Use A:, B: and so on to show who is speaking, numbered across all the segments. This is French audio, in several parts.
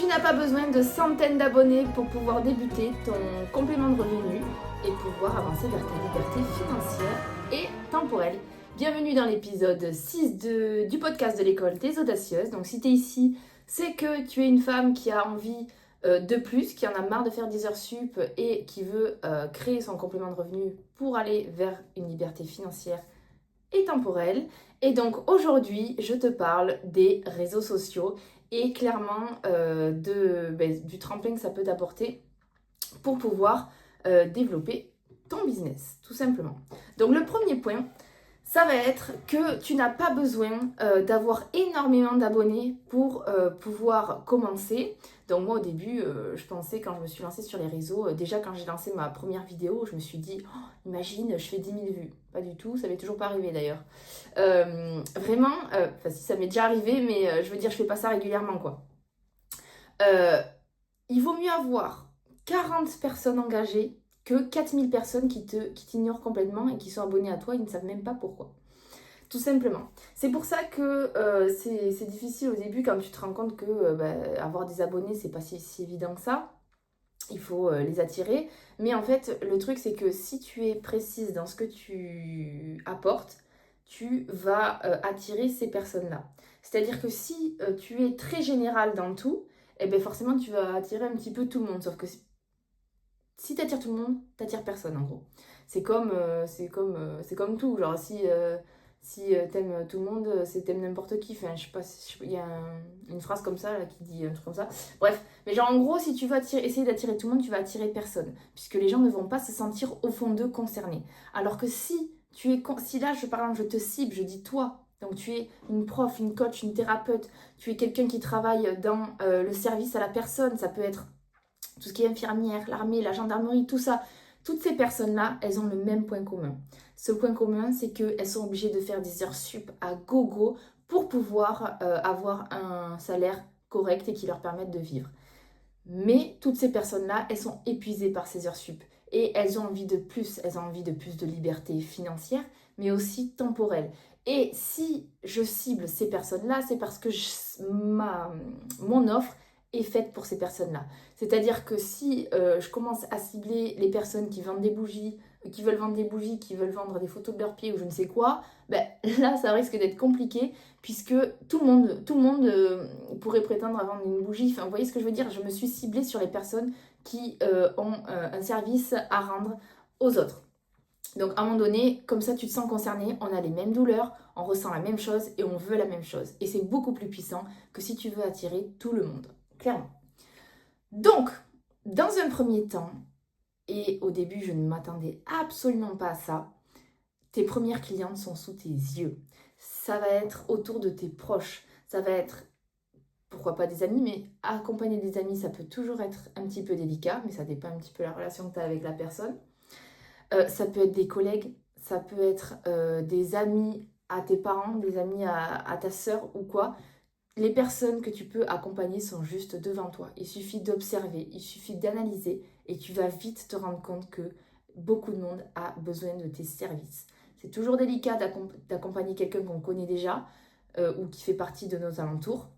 A: Tu n'as pas besoin de centaines d'abonnés pour pouvoir débuter ton complément de revenu et pouvoir avancer vers ta liberté financière et temporelle. Bienvenue dans l'épisode 6 du podcast de l'école des audacieuses. Donc si tu es ici, c'est que tu es une femme qui a envie de plus, qui en a marre de faire des heures sup et qui veut créer son complément de revenu pour aller vers une liberté financière et temporelle. Et donc aujourd'hui, je te parle des réseaux sociaux et clairement du tremplin que ça peut t'apporter pour pouvoir développer ton business, tout simplement. Donc le premier point, ça va être que tu n'as pas besoin d'avoir énormément d'abonnés pour pouvoir commencer. Donc moi au début, je pensais quand je me suis lancée sur les réseaux, déjà quand j'ai lancé ma première vidéo, je me suis dit, oh, imagine, je fais 10 000 vues. Pas du tout, ça m'est toujours pas arrivé d'ailleurs. Vraiment, si ça m'est déjà arrivé, mais je veux dire, je fais pas ça régulièrement quoi. Il vaut mieux avoir 40 personnes engagées que 4000 personnes qui t'ignorent complètement et qui sont abonnées à toi et ne savent même pas pourquoi. Tout simplement. C'est pour ça que c'est difficile au début quand tu te rends compte que avoir des abonnés, c'est pas si évident que ça. Il faut les attirer. Mais en fait, le truc, c'est que si tu es précise dans ce que tu apportes, tu vas attirer ces personnes-là. C'est-à-dire que si tu es très général dans tout, eh bien forcément, tu vas attirer un petit peu tout le monde. Sauf que si tu attires tout le monde, tu n'attires personne, en gros. C'est comme tout. Genre, si t'aimes tout le monde, c'est t'aimes n'importe qui. Enfin, je sais pas, il y a une phrase comme ça là, qui dit un truc comme ça. Bref, mais genre en gros, si tu veux essayer d'attirer tout le monde, tu vas attirer personne. Puisque les gens ne vont pas se sentir au fond d'eux concernés. Alors que si là, par exemple, je te cible, je dis toi. Donc tu es une prof, une coach, une thérapeute. Tu es quelqu'un qui travaille dans le service à la personne. Ça peut être tout ce qui est infirmière, l'armée, la gendarmerie, tout ça. Toutes ces personnes-là, elles ont le même point commun. Ce point commun, c'est qu'elles sont obligées de faire des heures sup à gogo pour pouvoir avoir un salaire correct et qui leur permette de vivre. Mais toutes ces personnes-là, elles sont épuisées par ces heures sup. Et elles ont envie de plus. Elles ont envie de plus de liberté financière, mais aussi temporelle. Et si je cible ces personnes-là, c'est parce que mon offre est faite pour ces personnes-là. C'est-à-dire que si je commence à cibler les personnes qui vendent des bougies, qui veulent vendre des bougies, qui veulent vendre des photos de leurs pieds ou je ne sais quoi, là, ça risque d'être compliqué puisque tout le monde pourrait prétendre à vendre une bougie. Enfin, vous voyez ce que je veux dire? Je me suis ciblée sur les personnes qui ont un service à rendre aux autres. Donc à un moment donné, comme ça tu te sens concerné, on a les mêmes douleurs, on ressent la même chose et on veut la même chose. Et c'est beaucoup plus puissant que si tu veux attirer tout le monde, clairement. Donc, dans un premier temps, et au début je ne m'attendais absolument pas à ça, tes premières clientes sont sous tes yeux. Ça va être autour de tes proches, ça va être, pourquoi pas des amis, mais accompagner des amis, ça peut toujours être un petit peu délicat, mais ça dépend un petit peu de la relation que tu as avec la personne. Ça peut être des collègues, ça peut être des amis à tes parents, des amis à ta sœur ou quoi. Les personnes que tu peux accompagner sont juste devant toi. Il suffit d'observer, il suffit d'analyser et tu vas vite te rendre compte que beaucoup de monde a besoin de tes services. C'est toujours délicat d'accompagner quelqu'un qu'on connaît déjà ou qui fait partie de nos alentours.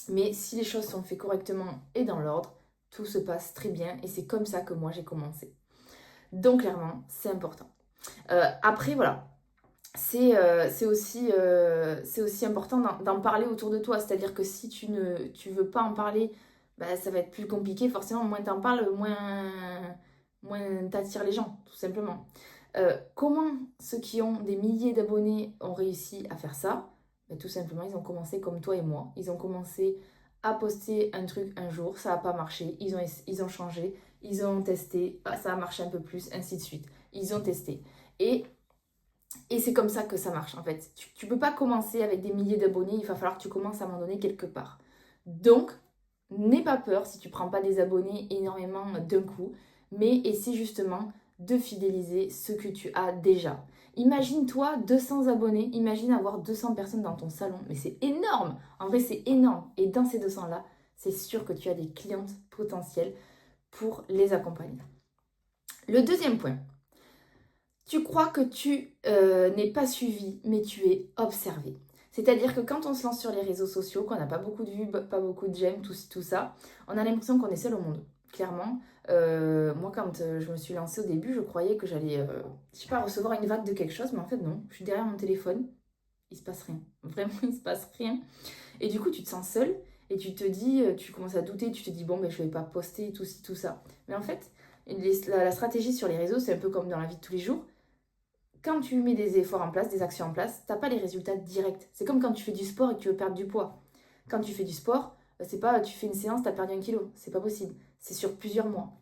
A: Mais si les choses sont faites correctement et dans l'ordre, tout se passe très bien et c'est comme ça que moi j'ai commencé. Donc clairement, c'est important. Après, voilà, c'est aussi important d'en parler autour de toi. C'est-à-dire que si tu veux pas en parler, ça va être plus compliqué. Forcément, moins t'en parles, moins t'attires les gens, tout simplement. Comment ceux qui ont des milliers d'abonnés ont réussi à faire ça? Tout simplement, ils ont commencé comme toi et moi. Ils ont commencé à poster un truc un jour, ça n'a pas marché. Ils ont changé, ils ont testé, ça a marché un peu plus, ainsi de suite. Ils ont testé. Et c'est comme ça que ça marche en fait. Tu peux pas commencer avec des milliers d'abonnés, il va falloir que tu commences à un moment donné quelque part. Donc, n'aie pas peur si tu prends pas des abonnés énormément d'un coup, mais essaie justement de fidéliser ce que tu as déjà. Imagine-toi 200 abonnés, imagine avoir 200 personnes dans ton salon, mais c'est énorme. En vrai, c'est énorme. Et dans ces 200-là, c'est sûr que tu as des clientes potentielles pour les accompagner. Le deuxième point, tu crois que tu n'es pas suivi, mais tu es observé. C'est-à-dire que quand on se lance sur les réseaux sociaux, qu'on n'a pas beaucoup de vues, pas beaucoup de j'aime, tout ça, on a l'impression qu'on est seul au monde. Clairement, moi quand je me suis lancée au début, je croyais que j'allais, je sais pas, recevoir une vague de quelque chose, mais en fait non, je suis derrière mon téléphone, il se passe rien. Vraiment, il se passe rien. Et du coup, tu te sens seule et tu te dis, tu commences à douter, tu te dis, bon, ben, je vais pas poster tout ci, tout ça. Mais en fait, la stratégie sur les réseaux, c'est un peu comme dans la vie de tous les jours. Quand tu mets des efforts en place, des actions en place, t'as pas les résultats directs. C'est comme quand tu fais du sport et que tu veux perdre du poids. Quand tu fais du sport, c'est pas tu fais une séance, t'as perdu 1 kilo. C'est pas possible. C'est sur plusieurs mois.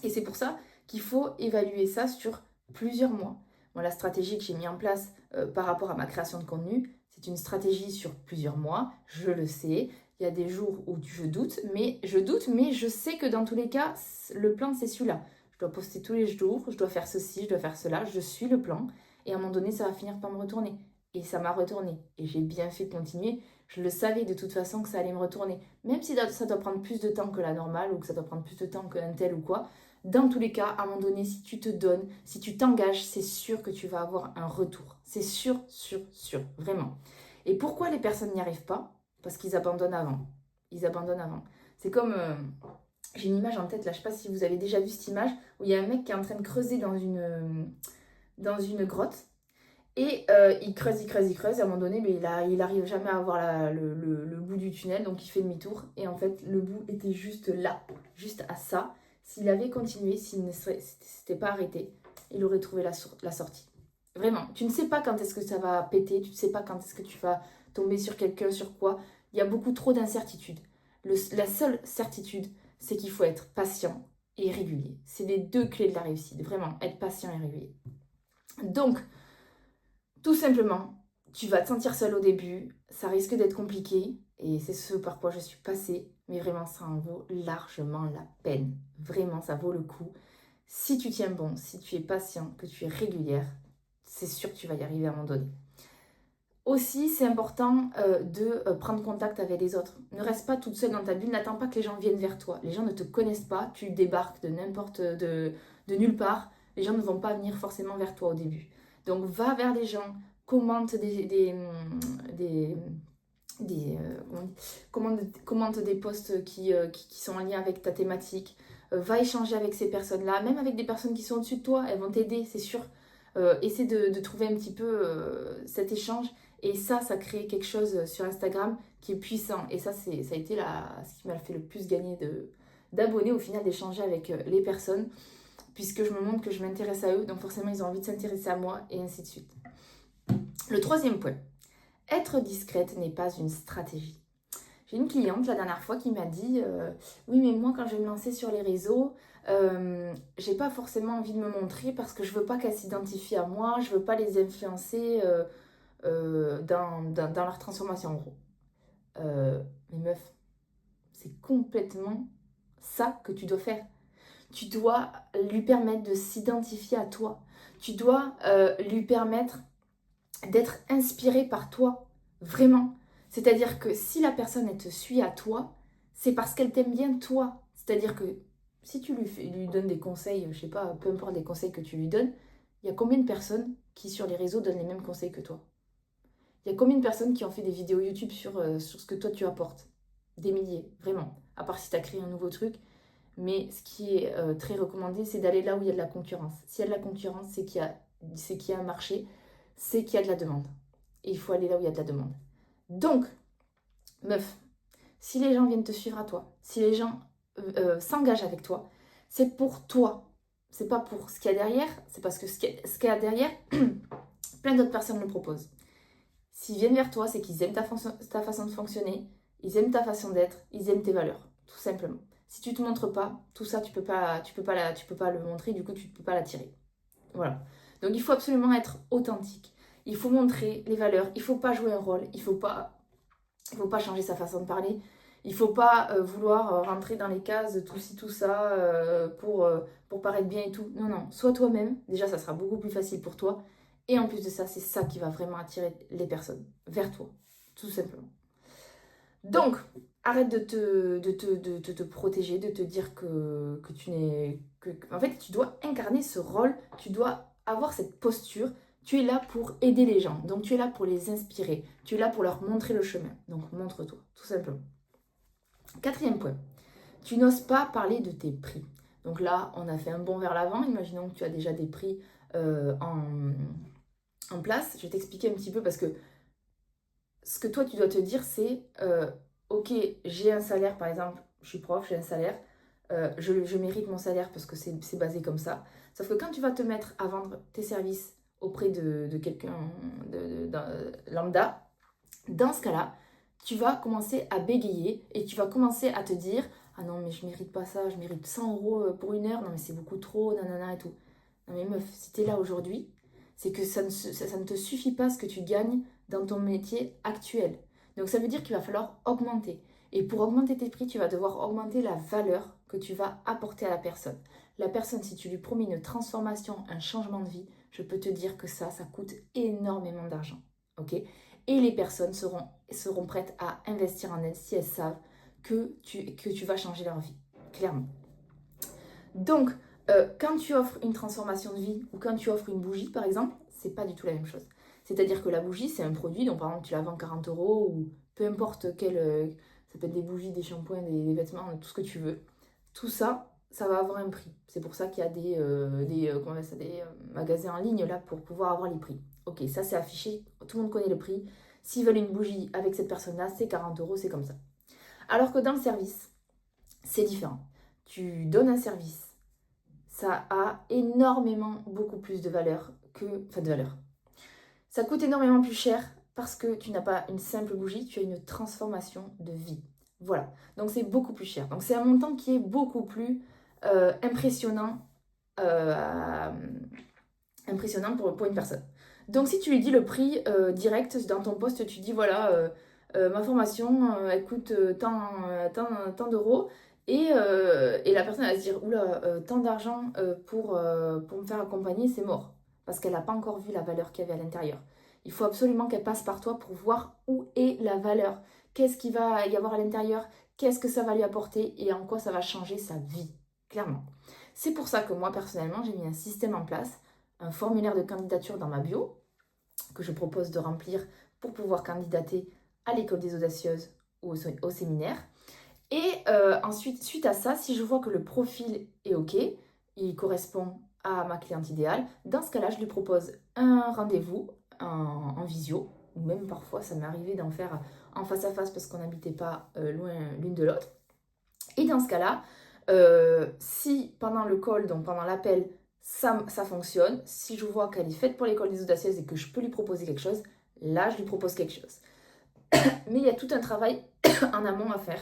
A: Et c'est pour ça qu'il faut évaluer ça sur plusieurs mois. Moi, la stratégie que j'ai mis en place par rapport à ma création de contenu, c'est une stratégie sur plusieurs mois. Je le sais. Il y a des jours où je doute, mais je sais que dans tous les cas, le plan, c'est celui-là. Je dois poster tous les jours, je dois faire ceci, je dois faire cela, je suis le plan. Et à un moment donné, ça va finir par me retourner. Et ça m'a retourné. Et j'ai bien fait de continuer. Je le savais de toute façon que ça allait me retourner. Même si ça doit prendre plus de temps que la normale ou que ça doit prendre plus de temps qu'un tel ou quoi. Dans tous les cas, à un moment donné, si tu te donnes, si tu t'engages, c'est sûr que tu vas avoir un retour. C'est sûr, sûr, sûr, vraiment. Et pourquoi les personnes n'y arrivent pas? Parce qu'ils abandonnent avant. Ils abandonnent avant. C'est comme... j'ai une image en tête là, je sais pas si vous avez déjà vu cette image, où il y a un mec qui est en train de creuser dans une grotte. Et il creuse, il creuse, il creuse. Et à un moment donné, mais il arrive jamais à voir le bout du tunnel, donc il fait demi-tour. Et en fait, le bout était juste là, juste à ça. S'il avait continué, s'il ne s'était pas arrêté, il aurait trouvé la sortie. Vraiment, tu ne sais pas quand est-ce que ça va péter, tu ne sais pas quand est-ce que tu vas tomber sur quelqu'un, sur quoi. Il y a beaucoup trop d'incertitudes. La seule certitude, c'est qu'il faut être patient et régulier. C'est les deux clés de la réussite, vraiment, être patient et régulier. Donc, tout simplement, tu vas te sentir seul au début, ça risque d'être compliqué, et c'est ce par quoi je suis passée, mais vraiment ça en vaut largement la peine. Vraiment, ça vaut le coup. Si tu tiens bon, si tu es patient, que tu es régulière, c'est sûr que tu vas y arriver à un moment donné. Aussi, c'est important de prendre contact avec les autres. Ne reste pas toute seule dans ta bulle, n'attends pas que les gens viennent vers toi. Les gens ne te connaissent pas, tu débarques de nulle part, les gens ne vont pas venir forcément vers toi au début. Donc va vers les gens, commente commente des posts qui sont en lien avec ta thématique. Va échanger avec ces personnes-là, même avec des personnes qui sont au-dessus de toi, elles vont t'aider, c'est sûr. Essaie de trouver un petit peu cet échange. Et ça crée quelque chose sur Instagram qui est puissant. Et ça a été ce qui m'a fait le plus gagner d'abonnés au final, d'échanger avec les personnes, puisque je me montre que je m'intéresse à eux, donc forcément ils ont envie de s'intéresser à moi, et ainsi de suite. Le troisième point, être discrète n'est pas une stratégie. J'ai une cliente la dernière fois qui m'a dit oui, mais moi quand je vais me lancer sur les réseaux, j'ai pas forcément envie de me montrer parce que je veux pas qu'elles s'identifient à moi, je veux pas les influencer dans leur transformation en gros. Mais meuf, c'est complètement ça que tu dois faire. Tu dois lui permettre de s'identifier à toi. Tu dois lui permettre d'être inspiré par toi, vraiment. C'est-à-dire que si la personne elle te suit à toi, c'est parce qu'elle t'aime bien toi. C'est-à-dire que si tu lui donnes des conseils, je sais pas, peu importe les conseils que tu lui donnes, il y a combien de personnes qui sur les réseaux donnent les mêmes conseils que toi? Il y a combien de personnes qui ont fait des vidéos YouTube sur ce que toi tu apportes? Des milliers, vraiment. À part si tu as créé un nouveau truc. Mais ce qui est très recommandé, c'est d'aller là où il y a de la concurrence. S'il y a de la concurrence, c'est qu'il y a un marché, c'est qu'il y a de la demande. Et il faut aller là où il y a de la demande. Donc, meuf, si les gens viennent te suivre à toi, si les gens s'engagent avec toi, c'est pour toi. C'est pas pour ce qu'il y a derrière, c'est parce que ce qu'il y a derrière, plein d'autres personnes le proposent. S'ils viennent vers toi, c'est qu'ils aiment ta façon de fonctionner, ils aiment ta façon d'être, ils aiment tes valeurs, tout simplement. Si tu te montres pas, tout ça, tu peux pas le montrer, du coup, tu ne peux pas l'attirer. Voilà. Donc, il faut absolument être authentique. Il faut montrer les valeurs. Il faut pas jouer un rôle. Il faut pas changer sa façon de parler. Il faut pas vouloir rentrer dans les cases, tout ci, tout ça, pour paraître bien et tout. Non, non. Sois toi-même. Déjà, ça sera beaucoup plus facile pour toi. Et en plus de ça, c'est ça qui va vraiment attirer les personnes vers toi. Tout simplement. Donc, arrête de te protéger, de te dire que tu n'es... En fait, tu dois incarner ce rôle, tu dois avoir cette posture, Tu es là pour aider les gens, donc tu es là pour les inspirer, tu es là pour leur montrer le chemin. Donc montre-toi, tout simplement. Quatrième point, tu n'oses pas parler de tes prix. Donc là, on a fait un bond vers l'avant. Imaginons que tu as déjà des prix en place. Je vais t'expliquer un petit peu parce que ce que toi, tu dois te dire, c'est ok, j'ai un salaire, par exemple, je suis prof, j'ai un salaire, je mérite mon salaire parce que c'est basé comme ça. Sauf que quand tu vas te mettre à vendre tes services auprès de quelqu'un d'un lambda, dans ce cas-là, tu vas commencer à bégayer et tu vas commencer à te dire ah non, mais je mérite pas ça, je mérite 100 euros pour une heure, non, mais c'est beaucoup trop, nanana et tout. Non, mais meuf, si t'es là aujourd'hui, c'est que ça ne te suffit pas ce que tu gagnes dans ton métier actuel. Donc ça veut dire qu'il va falloir augmenter. Et pour augmenter tes prix, tu vas devoir augmenter la valeur que tu vas apporter à la personne. La personne, si tu lui promets une transformation, un changement de vie, je peux te dire que ça coûte énormément d'argent. Ok ? Et les personnes seront prêtes à investir en elles si elles savent que tu vas changer leur vie, clairement. Donc, quand tu offres une transformation de vie ou quand tu offres une bougie, par exemple, c'est pas du tout la même chose. C'est-à-dire que la bougie, c'est un produit, donc par exemple, tu la vends 40 euros ou peu importe quel. Ça peut être des bougies, des shampoings, des vêtements, tout ce que tu veux. Tout ça, ça va avoir un prix. C'est pour ça qu'il y a des magasins en ligne là pour pouvoir avoir les prix. Ok, ça c'est affiché, tout le monde connaît le prix. S'ils veulent une bougie avec cette personne-là, c'est 40 euros, c'est comme ça. Alors que dans le service, c'est différent. Tu donnes un service, ça a énormément beaucoup plus de valeur que... Enfin, de valeur. Ça coûte énormément plus cher parce que tu n'as pas une simple bougie, tu as une transformation de vie. Voilà. Donc c'est beaucoup plus cher. Donc c'est un montant qui est beaucoup plus impressionnant, impressionnant pour une personne. Donc si tu lui dis le prix direct dans ton poste, tu dis voilà, ma formation, elle coûte tant d'euros. Et la personne elle va se dire, oula, tant d'argent pour me faire accompagner, c'est mort. Parce qu'elle n'a pas encore vu la valeur qu'il y avait à l'intérieur. Il faut absolument qu'elle passe par toi pour voir où est la valeur. Qu'est-ce qu'il va y avoir à l'intérieur, qu'est-ce que ça va lui apporter et en quoi ça va changer sa vie, clairement. C'est pour ça que moi, personnellement, j'ai mis un système en place, un formulaire de candidature dans ma bio, que je propose de remplir pour pouvoir candidater à l'école des audacieuses ou au séminaire. Et ensuite, suite à ça, si je vois que le profil est OK, il correspond à ma cliente idéale, dans ce cas-là, je lui propose un rendez-vous en visio, ou même parfois, ça m'est arrivé d'en faire en face à face parce qu'on n'habitait pas loin l'une de l'autre. Et dans ce cas-là, si pendant le call, donc pendant l'appel, ça fonctionne, si je vois qu'elle est faite pour l'école des audacieuses et que je peux lui proposer quelque chose, là, je lui propose quelque chose. Mais il y a tout un travail en amont à faire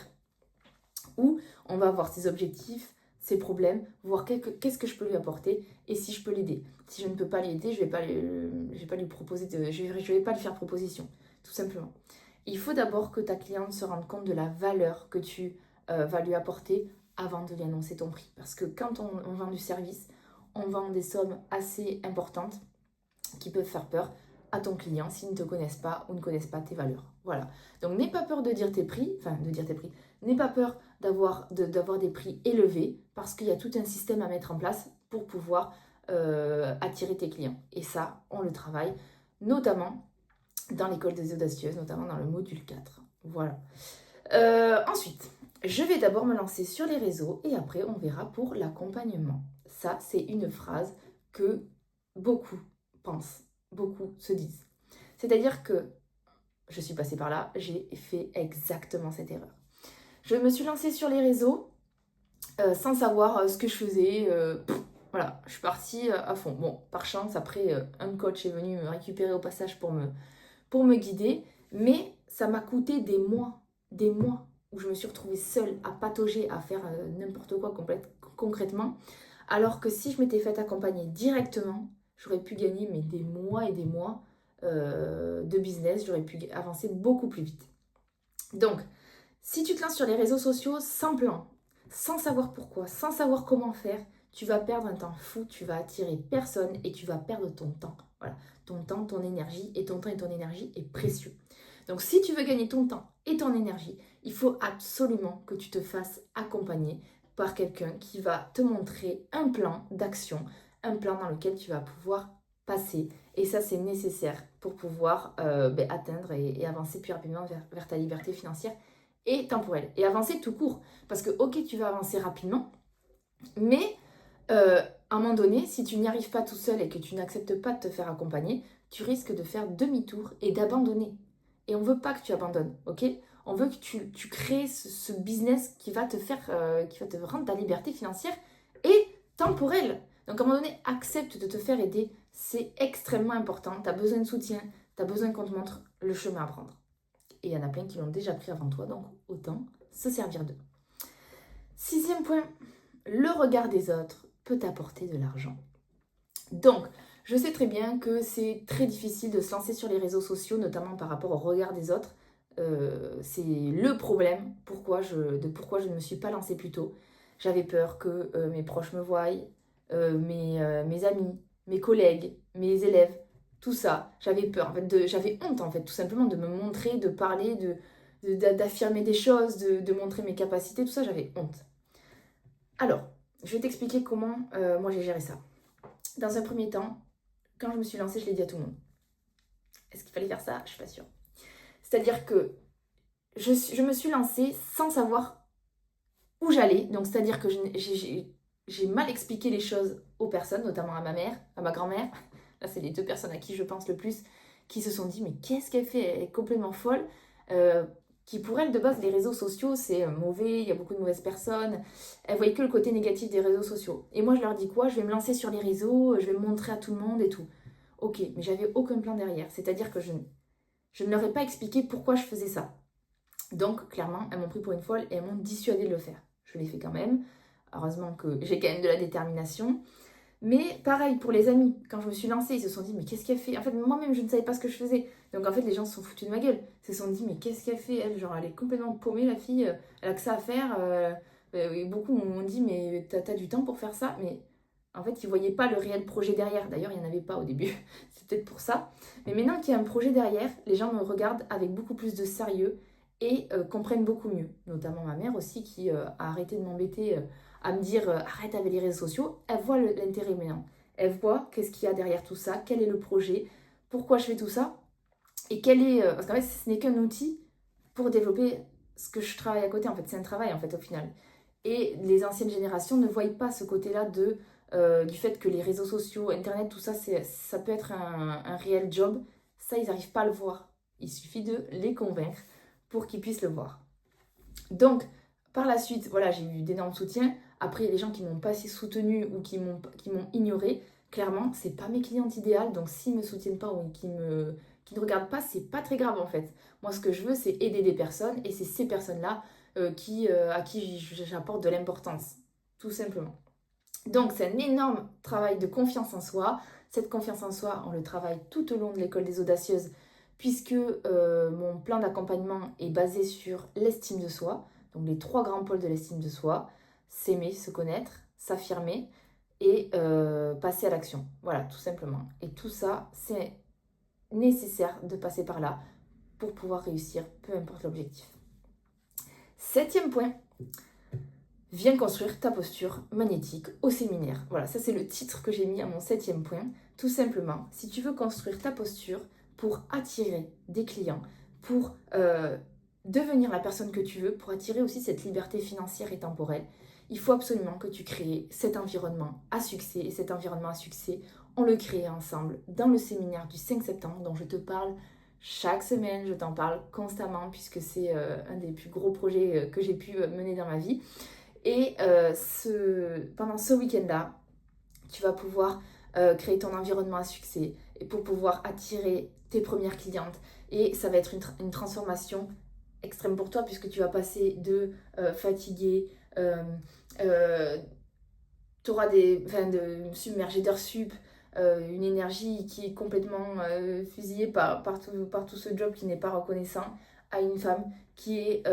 A: où on va voir ses objectifs, ses problèmes, voir qu'est-ce que je peux lui apporter et si je peux l'aider. Si je ne peux pas l'aider, je ne vais pas lui proposer, je vais pas lui faire proposition, tout simplement. Il faut d'abord que ta cliente se rende compte de la valeur que tu vas lui apporter avant de lui annoncer ton prix. Parce que quand on vend du service, on vend des sommes assez importantes qui peuvent faire peur à ton client s'ils ne te connaissent pas ou ne connaissent pas tes valeurs. Voilà. Donc n'aie pas peur de dire tes prix, n'aie pas peur d'avoir des prix élevés parce qu'il y a tout un système à mettre en place pour pouvoir attirer tes clients. Et ça, on le travaille notamment dans l'école des audacieuses, notamment dans le module 4. Voilà. Ensuite, je vais d'abord me lancer sur les réseaux et après on verra pour l'accompagnement. Ça, c'est une phrase que beaucoup pensent, beaucoup se disent. C'est-à-dire que je suis passée par là, j'ai fait exactement cette erreur. Je me suis lancée sur les réseaux sans savoir ce que je faisais. Voilà, je suis partie à fond. Bon, par chance, après, un coach est venu me récupérer au passage pour me guider. Mais ça m'a coûté des mois où je me suis retrouvée seule à patauger, à faire n'importe quoi concrètement. Alors que si je m'étais faite accompagner directement, j'aurais pu gagner des mois et des mois de business. J'aurais pu avancer beaucoup plus vite. Donc, si tu te lances sur les réseaux sociaux sans plan, sans savoir pourquoi, sans savoir comment faire, tu vas perdre un temps fou, tu vas attirer personne et tu vas perdre ton temps. Voilà, ton temps, ton énergie, et ton temps et ton énergie est précieux. Donc si tu veux gagner ton temps et ton énergie, il faut absolument que tu te fasses accompagner par quelqu'un qui va te montrer un plan d'action, un plan dans lequel tu vas pouvoir passer. Et ça, c'est nécessaire pour pouvoir atteindre et avancer plus rapidement vers ta liberté financière et temporelle. Et avancer tout court. Parce que, ok, tu vas avancer rapidement, mais à un moment donné, si tu n'y arrives pas tout seul et que tu n'acceptes pas de te faire accompagner, tu risques de faire demi-tour et d'abandonner. Et on ne veut pas que tu abandonnes, ok? On veut que tu crées ce business qui va te faire, qui va te rendre ta liberté financière et temporelle. Donc à un moment donné, accepte de te faire aider. C'est extrêmement important. Tu as besoin de soutien, tu as besoin qu'on te montre le chemin à prendre. Et il y en a plein qui l'ont déjà pris avant toi, donc autant se servir d'eux. 6e point, le regard des autres peut t'apporter de l'argent. Donc, je sais très bien que c'est très difficile de se lancer sur les réseaux sociaux, notamment par rapport au regard des autres. C'est le problème pourquoi je ne me suis pas lancée plus tôt. J'avais peur que mes proches me voient, mes amis, mes collègues, mes élèves, tout ça. J'avais peur, en fait, j'avais honte en fait, tout simplement de me montrer, de parler, d'affirmer des choses, de montrer mes capacités, tout ça, j'avais honte. Alors, je vais t'expliquer comment moi j'ai géré ça. Dans un premier temps, quand je me suis lancée, je l'ai dit à tout le monde. Est-ce qu'il fallait faire ça? Je suis pas sûre. C'est-à-dire que je me suis lancée sans savoir où j'allais. Donc, c'est-à-dire que j'ai mal expliqué les choses aux personnes, notamment à ma mère, à ma grand-mère. Là, c'est les 2 personnes à qui je pense le plus, qui se sont dit, mais qu'est-ce qu'elle fait? Elle est complètement folle. Qui pour elle, de base, les réseaux sociaux, c'est mauvais, il y a beaucoup de mauvaises personnes. Elle voyait que le côté négatif des réseaux sociaux. Et moi, je leur dis quoi? Je vais me lancer sur les réseaux, je vais me montrer à tout le monde et tout. Ok, mais j'avais aucun plan derrière. C'est-à-dire que je ne leur ai pas expliqué pourquoi je faisais ça. Donc, clairement, elles m'ont pris pour une folle et elles m'ont dissuadé de le faire. Je l'ai fait quand même. Heureusement que j'ai quand même de la détermination. Mais pareil, pour les amis, quand je me suis lancée, ils se sont dit, mais qu'est-ce qu'elle fait? En fait, moi-même, je ne savais pas ce que je faisais. Donc, en fait, les gens se sont foutus de ma gueule. Ils se sont dit, mais qu'est-ce qu'elle fait? Elle, genre, elle est complètement paumée, la fille. Elle a que ça à faire. Et beaucoup m'ont dit, mais t'as du temps pour faire ça? Mais en fait, ils ne voyaient pas le réel projet derrière. D'ailleurs, il n'y en avait pas au début. C'est peut-être pour ça. Mais maintenant qu'il y a un projet derrière, les gens me regardent avec beaucoup plus de sérieux et comprennent beaucoup mieux. Notamment ma mère aussi, qui a arrêté de m'embêter à me dire arrête avec les réseaux sociaux. Elle voit l'intérêt maintenant. Elle voit qu'est-ce qu'il y a derrière tout ça, quel est le projet, pourquoi je fais tout ça, et quel est... parce qu'en fait, ce n'est qu'un outil pour développer ce que je travaille à côté. En fait, c'est un travail, en fait, au final. Et les anciennes générations ne voient pas ce côté-là du fait que les réseaux sociaux, Internet, tout ça, ça peut être un réel job. Ça, ils n'arrivent pas à le voir. Il suffit de les convaincre pour qu'ils puissent le voir. Donc, par la suite, voilà, j'ai eu d'énormes soutiens. Après, les gens qui ne m'ont pas si soutenu ou qui m'ont ignoré, clairement, c'est pas mes clientes idéales. Donc, s'ils ne me soutiennent pas ou qui ne regardent pas, c'est pas très grave en fait. Moi, ce que je veux, c'est aider des personnes et c'est ces personnes-là à qui j'apporte de l'importance, tout simplement. Donc, c'est un énorme travail de confiance en soi. Cette confiance en soi, on le travaille tout au long de l'école des audacieuses, puisque mon plan d'accompagnement est basé sur l'estime de soi. Donc, les 3 grands pôles de l'estime de soi: s'aimer, se connaître, s'affirmer et passer à l'action. Voilà, tout simplement. Et tout ça, c'est nécessaire de passer par là pour pouvoir réussir, peu importe l'objectif. 7e point, viens construire ta posture magnétique au séminaire. Voilà, ça c'est le titre que j'ai mis à mon 7e point. Tout simplement, si tu veux construire ta posture pour attirer des clients, pour devenir la personne que tu veux, pour attirer aussi cette liberté financière et temporelle, il faut absolument que tu crées cet environnement à succès. Et cet environnement à succès, on le crée ensemble dans le séminaire du 5 septembre dont je te parle chaque semaine. Je t'en parle constamment puisque c'est un des plus gros projets que j'ai pu mener dans ma vie. Et pendant ce week-end-là, tu vas pouvoir créer ton environnement à succès et pour pouvoir attirer tes premières clientes. Et ça va être une transformation extrême pour toi puisque tu vas passer de fatigué, tu auras de submergé d'heures sup, une énergie qui est complètement fusillée par tout ce job qui n'est pas reconnaissant, à une femme qui est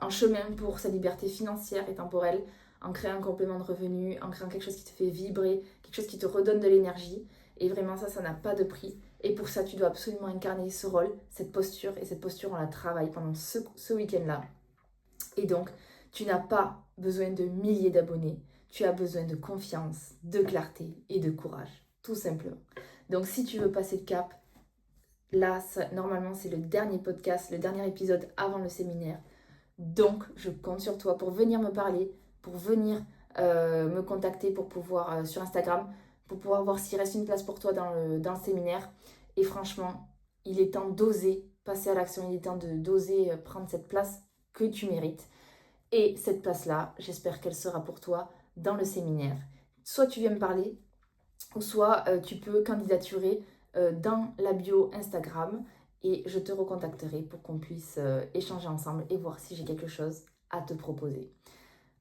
A: en chemin pour sa liberté financière et temporelle, en créant un complément de revenu, en créant quelque chose qui te fait vibrer, quelque chose qui te redonne de l'énergie. Et vraiment, ça n'a pas de prix. Et pour ça, tu dois absolument incarner ce rôle, cette posture. Et cette posture, on la travaille pendant ce week-end-là. Et donc, tu n'as pas besoin de milliers d'abonnés. tu as besoin de confiance, de clarté et de courage, tout simplement. Donc si tu veux passer le cap, là, normalement, c'est le dernier podcast, le dernier épisode avant le séminaire. Donc, je compte sur toi pour venir me parler, pour venir me contacter pour pouvoir sur Instagram, pour pouvoir voir s'il reste une place pour toi dans le séminaire. Et franchement, il est temps d'oser passer à l'action, il est temps d'oser prendre cette place que tu mérites. Et cette place-là, j'espère qu'elle sera pour toi dans le séminaire. Soit tu viens me parler, ou soit tu peux candidaturer dans la bio Instagram et je te recontacterai pour qu'on puisse échanger ensemble et voir si j'ai quelque chose à te proposer.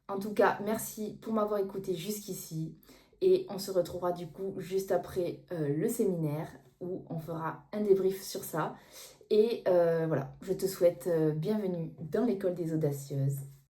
A: En tout cas, merci pour m'avoir écouté jusqu'ici et on se retrouvera du coup juste après le séminaire où on fera un débrief sur ça. Et voilà, je te souhaite bienvenue dans l'école des audacieuses.